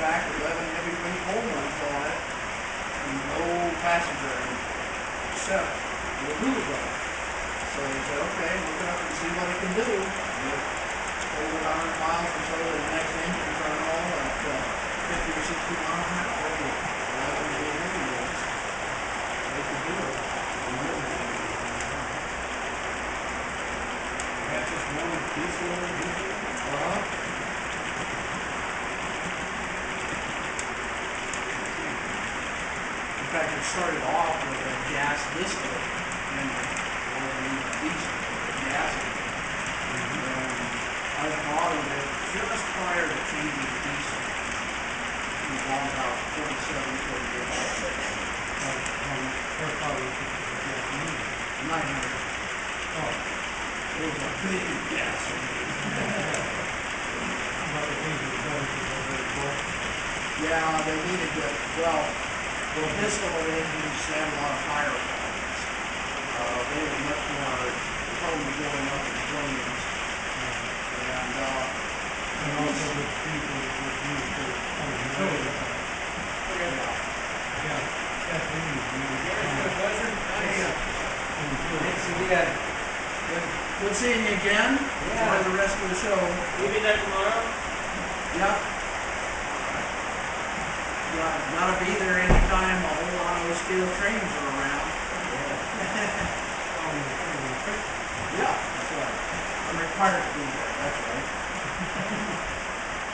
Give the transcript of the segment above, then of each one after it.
back 11 heavyweight home runs on it, and no passenger except the Hoover. So he said, okay, look it up and see what it can do. Over 100 miles or so, the next engine turned on at 50 or 60 miles an hour. 11 heavyweights. They could do it. That's just one diesel engine? In fact, it started off with a gas distillate engine. It wasn't even diesel, it was gas engine. I bought it just prior to changing to diesel. It was on about 27, 900. Oh. It was a big gas engine. Yeah, they needed to, well, distillate engines had a lot of fire problems. They were much more prone to going up in flames. And also the people would use for utility. Yeah, gasoline is used. It's been a pleasure. Thanks again. Good seeing you again. Yeah. Enjoy the rest of the show. We'll be there tomorrow. Yep. Gotta be there anytime a whole lot of those steel trains are around. Yeah, that's right. I'm required to be there, that's right.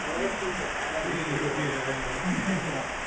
Well, if we could- We didn't go be there anyway.